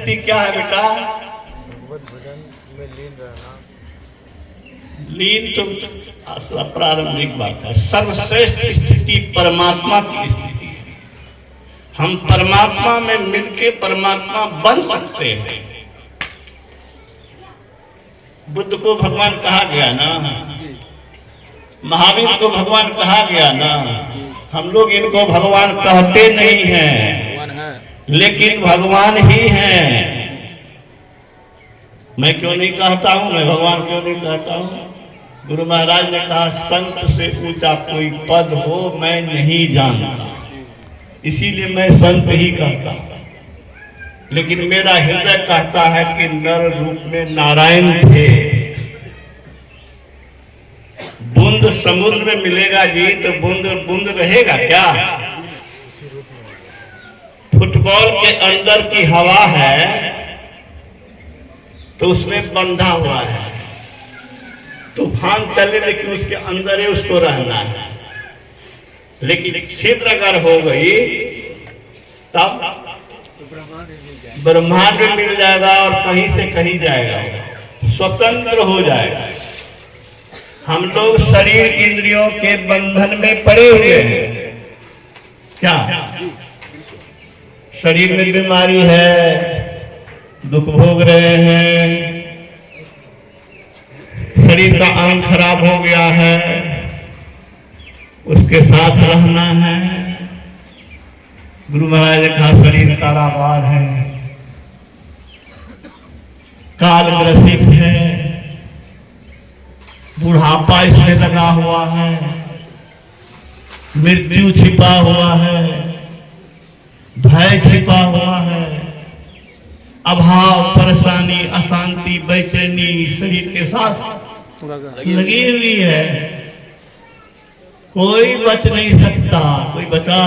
स्थिति क्या है बेटा? भगवत भजन में लीन रहना। लीन तो प्रारंभिक बात है। सर्वश्रेष्ठ स्थिति परमात्मा की स्थिति है। हम परमात्मा में मिलके परमात्मा बन सकते हैं। बुद्ध को भगवान कहा गया ना, महावीर को भगवान कहा गया ना। हम लोग इनको भगवान कहते नहीं हैं, लेकिन भगवान ही हैं। मैं क्यों नहीं कहता हूं? मैं भगवान क्यों नहीं कहता हूं? गुरु महाराज ने कहा संत से ऊंचा कोई पद हो मैं नहीं जानता, इसीलिए मैं संत ही कहता हूं। लेकिन मेरा हृदय कहता है कि नर रूप में नारायण थे। बूंद समुद्र में मिलेगा जी तो बूंद बूंद रहेगा क्या? फुटबॉल के अंदर की हवा है तो उसमें बंधा हुआ है, तूफान चले लेकिन उसके अंदर ही उसको रहना है। लेकिन छिद्र अगर हो गई तब ब्रह्मांड में मिल जाएगा और कहीं से कहीं जाएगा, स्वतंत्र हो जाएगा। हम लोग शरीर इंद्रियों के बंधन में पड़े हुए हैं। क्या शरीर में बीमारी है, दुख भोग रहे हैं, शरीर का अंग खराब हो गया है, उसके साथ रहना है। गुरु महाराज ने कहा शरीर कारागार है, काल ग्रसित है, बुढ़ापा इसमें लगा हुआ है, मृत्यु छिपा हुआ है, भय छिपा हुआ है, अभाव, परेशानी, अशांति, बेचैनी शरीर के साथ लगी हुई है। कोई बच नहीं सकता। कोई बचा?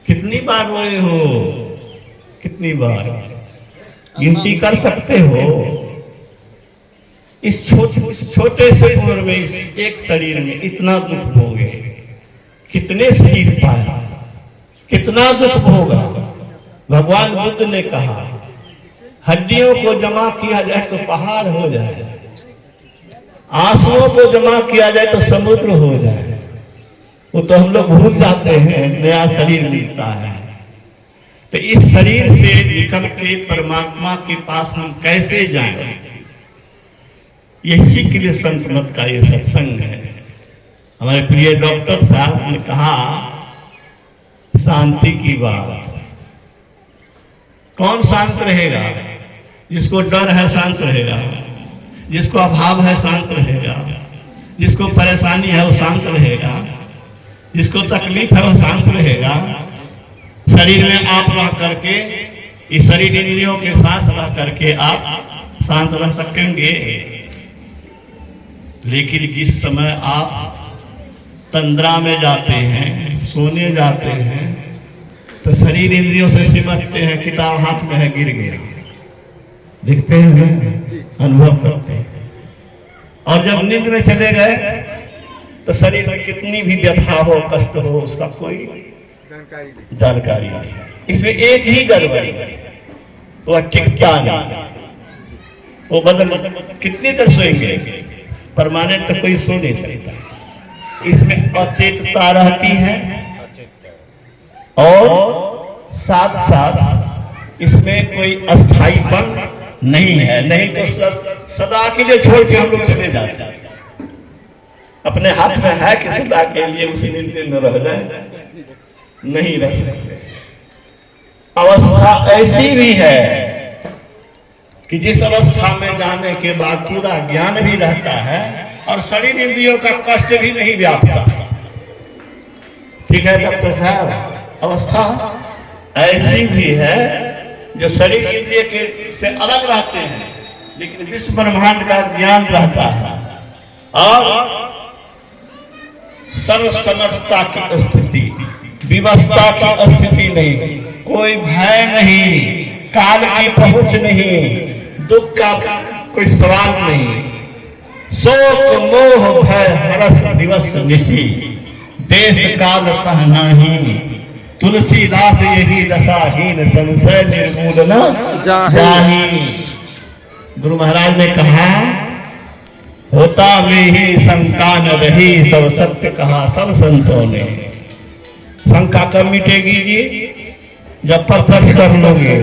कितनी बार रोए हो? कितनी बार गिनती कर सकते हो? इस छोटे से उम्र में इस एक शरीर में इतना दुख भोगे, कितने शरीर पाया, कितना दुख भोगा। भगवान बुद्ध ने कहा हड्डियों को जमा किया जाए तो पहाड़ हो जाए, आंसुओं को जमा किया जाए तो समुद्र हो जाए। वो तो हम लोग भूल जाते हैं, नया शरीर मिलता है। तो इस शरीर से निकल के परमात्मा के पास हम कैसे जाएं? इसी के लिए संत मत का ये सत्संग है। हमारे प्रिय डॉक्टर साहब ने कहा शांति की बात। कौन शांत रहेगा? जिसको डर है शांत रहेगा, जिसको अभाव है शांत रहेगा, जिसको परेशानी है वो शांत रहेगा, जिसको तकलीफ है वो शांत रहेगा। शरीर में आप रह करके, इस शरीर इंद्रियों के साथ रह करके आप शांत रह सकेंगे। लेकिन जिस समय आप तंद्रा में जाते हैं, सोने जाते हैं, तो शरीर इंद्रियों से सिमटते हैं, किताब हाथ में है गिर गया, देखते हैं, अनुभव करते हैं। और जब नींद में चले गए तो शरीर में कितनी भी व्यथा हो, कष्ट हो, उसका कोई जानकारी नहीं। इसमें एक ही गड़बड़ी है, वह टिकता नहीं, वो बदल। कितनी देर सोएंगे? परमानेंट तो कोई सो नहीं सकता। इसमें अचेतता रहती है और साथ साथ इसमें कोई अस्थाईपन नहीं है। नहीं तो सदा के लिए छोड़ के हम लोग चले जाते हैं। अपने हाथ में है कि सदा के लिए उसी दिन में रह जाए, नहीं रह सकते। अवस्था ऐसी भी है कि जिस अवस्था में जाने के बाद पूरा ज्ञान भी रहता है और शरीर इंद्रियों का कष्ट भी नहीं व्यापता। ठीक है डॉक्टर साहब, अवस्था ऐसी भी है जो शरीर इंद्रिय के से अलग रहते हैं, लेकिन विश्व ब्रह्मांड का ज्ञान रहता है और सर्व समर्थता की स्थिति, विवस्था की स्थिति नहीं, कोई भय नहीं, काल की पहुंच नहीं, दुख का कोई सवाल नहीं। शोक मोह भय हरस दिवस निशी, देश काल कह नहीं, तुलसीदास यही दशाहीन संशय निर्मूल न जाहि। गुरु महाराज ने कहा होता में ही शंका न रही, सब सत्य कहा सब संतों ने। शंका कब मिटेगी जी? जब प्रत्यक्ष कर लोगे।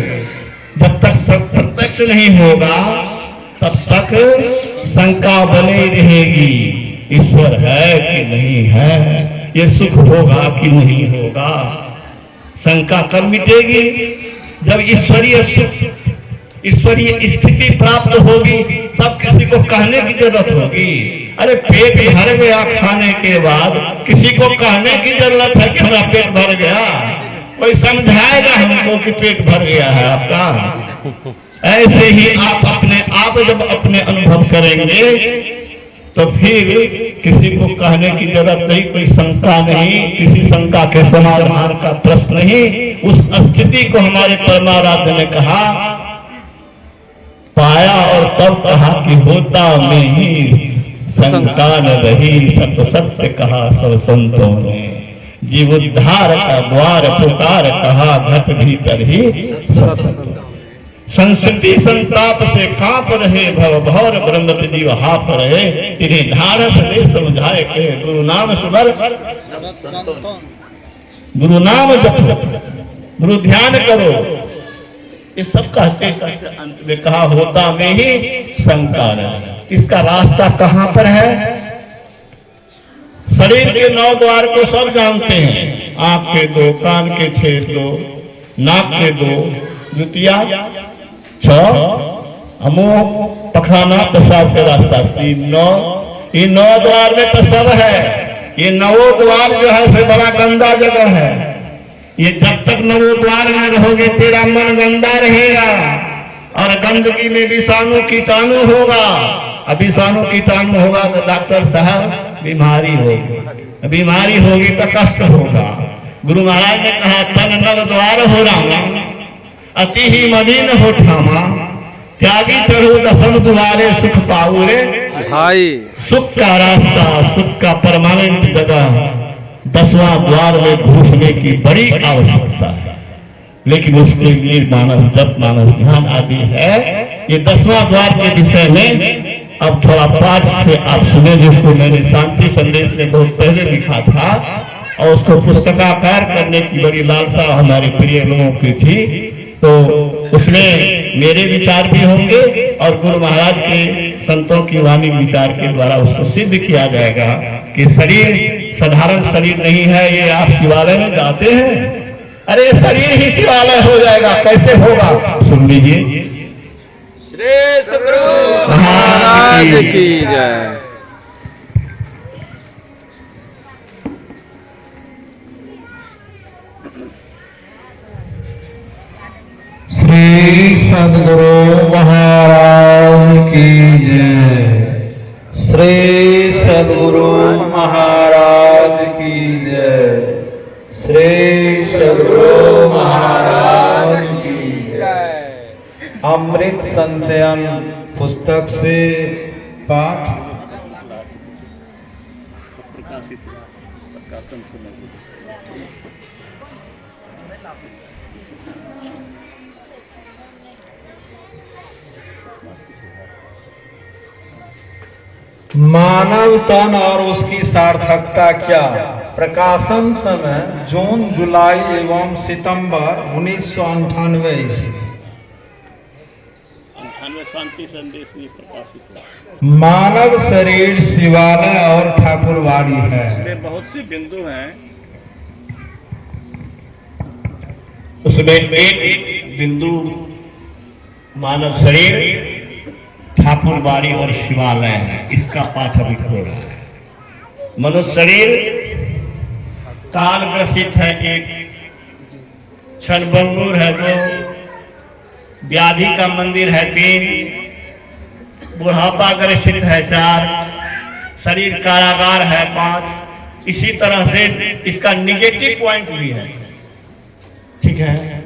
जब तक सब प्रत्यक्ष नहीं होगा तब तक शंका बनी रहेगी, ईश्वर है कि नहीं है, ये सुख होगा कि नहीं होगा। शंका कब मिटेगी? जब ईश्वरीय सुख, ईश्वरीय स्थिति प्राप्त होगी, तब किसी को कहने की जरूरत होगी। अरे पेट भर गया खाने के बाद, किसी को कहने की जरूरत है कि हमारा पेट भर गया? कोई समझाएगा हमको कि पेट भर गया है आपका? ऐसे ही आप अपने आप जब अपने अनुभव करेंगे तो फिर किसी को कहने की जरूरत नहीं, कोई शंका नहीं, किसी शंका के समाधान का प्रश्न नहीं। उस स्थिति को हमारे परमाराध्य ने कहा, पाया और तब कहा कि होता में ही शंका न रही, सत्य सत्य कहा सब संतों ने। जीव उद्धार का द्वार पुकार कहा, घट भीतर ही सत्य। संस्कृति संताप से कांप रहे, भव भौर ब्रह्म जीव हाप रहे। तिन्हें ढाढ़स दे समझाए के, गुरु नाम सुबर गुरु नाम जप, गुरु ध्यान करो। ये सब कहते कहते अंत में कहा होता में ही शंका न। इसका रास्ता कहां पर है? शरीर के 9 द्वार को सब जानते हैं। आंख के 2, कान के 6 2, नाक के 2, द्वितीया 6, मुंह पखाना पेशाब के रास्ता 3 9। ये 9 द्वार में तो सब है। ये 9 द्वार जो है से बड़ा गंदा जगह है। ये जब तक 9 द्वार में रहोगे तेरा मन गंदा रहेगा, और गंदगी में विषाणु कीटाणु होगा। अब विषाणु कीटाणु होगा तो डॉक्टर साहब बीमारी होगी, बीमारी होगी तो कष्ट होगा। गुरु महाराज ने कहा तन 9 द्वार हो रामा, अति ही मलिन हो ठामा। त्यागी चढ़ो 10 द्वारे सुख पाऊ रे भाई। सुख का रास्ता, सुख का परमानेंट जगह 10वां द्वार में घुसने की बड़ी आवश्यकता है। लेकिन उसके लिए मानव जप, मानव ध्यान आदि है। ये 10वां द्वार के विषय में अब थोड़ा पाठ से आप सुने, जिसको मैंने शांति संदेश में बहुत पहले लिखा था, और उसको पुस्तकाकार करने की बड़ी लालसा हमारे प्रिय लोगों की थी। तो उसमें मेरे विचार भी होंगे और गुरु महाराज के संतों की वाणी विचार के द्वारा उसको सिद्ध किया जाएगा कि शरीर साधारण शरीर नहीं है। ये आप शिवालय में जाते हैं, अरे शरीर ही शिवालय हो जाएगा, कैसे होगा? सुन लीजिए। श्री सद्गुरु महाराज की जय। श्री सद्गुरु महाराज की जय। श्री सद्गुरु महाराज की जय। श्री सद्गुरु महाराज की जय। अमृत संचयन पुस्तक से पाठ। मानव तन और उसकी सार्थकता क्या? प्रकाशन समय जून, जुलाई एवं सितंबर 1998 ईस्वी। शांति संदेश में प्रकाशित हुआ। मानव शरीर शिवालय और ठाकुरवाड़ी है। इसमें बहुत से बिंदु हैं। उसमें एक बिंदु मानव शरीर, ठाकुरबाड़ी और शिवालय है। इसका पाठ अभी हो रहा है। मनुष्य शरीर काल ग्रसित है, एक क्षणभंगुर है 2, व्याधि का मंदिर है 3, बुढ़ापा ग्रसित है 4, शरीर कारागार है 5। इसी तरह से इसका निगेटिव पॉइंट भी है, ठीक है।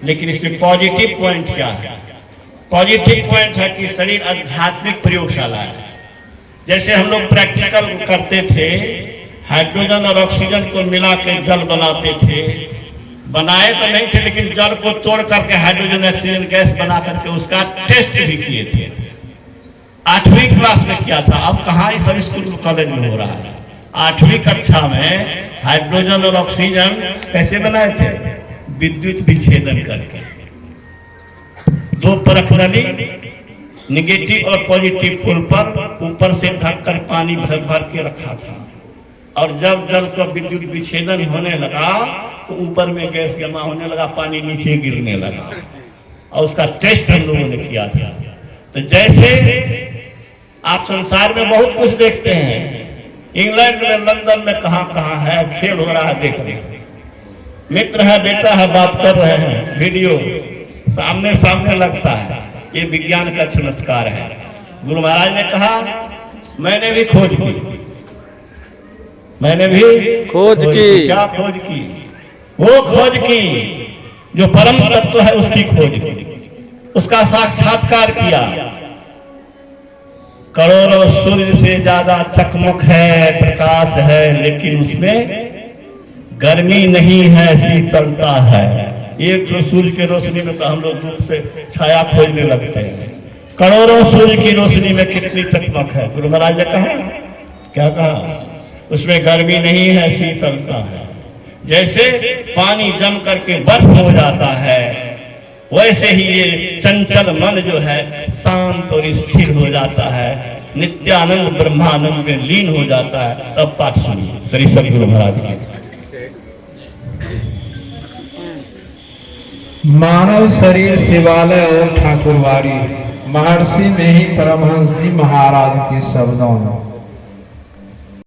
लेकिन इसमें पॉजिटिव पॉइंट क्या है? पॉजिटिव पॉइंट है कि शरीर आध्यात्मिक प्रयोगशाला है। जैसे हम लोग प्रैक्टिकल करते थे, हाइड्रोजन और ऑक्सीजन को मिला के जल बनाते थे, बनाए तो नहीं थे, लेकिन जल को तोड़ करके हाइड्रोजन ऑक्सीजन गैस बना करके उसका टेस्ट भी किए थे। 8वीं क्लास में किया था। अब कहाँ इस सब स्कूल कॉलेज में हो रहा है। 8वीं कक्षा में हाइड्रोजन और ऑक्सीजन कैसे बनाए थे? विद्युत विच्छेदन करके। 2 परख नली, निगेटिव और पॉजिटिव फुल पर ऊपर से ढक कर पानी भर भर के रखा था, और जब जल का विद्युत विच्छेदन होने लगा तो ऊपर में गैस जमा होने लगा, पानी नीचे गिरने लगा, और उसका टेस्ट हम लोगों ने किया था। तो जैसे आप संसार में बहुत कुछ देखते हैं, इंग्लैंड में, लंदन में, कहाँ कहाँ है खेल हो रहा है, देख रहे हैं। मित्र है, बेटा है, बात कर रहे हैं, वीडियो सामने सामने लगता है। ये विज्ञान का चमत्कार है। गुरु महाराज ने कहा मैंने भी खोज की, मैंने भी खोज की। क्या खोज की? वो खोज की जो परम तत्व है, उसकी खोज की, उसका साक्षात्कार किया। करोड़ों सूर्य से ज्यादा चकमक है, प्रकाश है, लेकिन उसमें गर्मी नहीं है, शीतलता है। एक तो सूर्य की रोशनी में तो हम लोग धूप से छाया खोजने लगते हैं, करोड़ों सूर्य की रोशनी में कितनी चकमक है। गुरु महाराज ने कहा, क्या कहा? उसमें गर्मी नहीं है, शीतलता है। जैसे पानी जम करके बर्फ हो जाता है, वैसे ही ये चंचल मन जो है शांत और स्थिर हो जाता है, नित्यानंद ब्रह्मानंद में लीन हो जाता है। अब पाठ सुनिए श्री सद्गुरु महाराज की। मानव शरीर शिवालय और ठाकुरवाड़ी, महर्षि में ही परमहंस जी महाराज के शब्दों में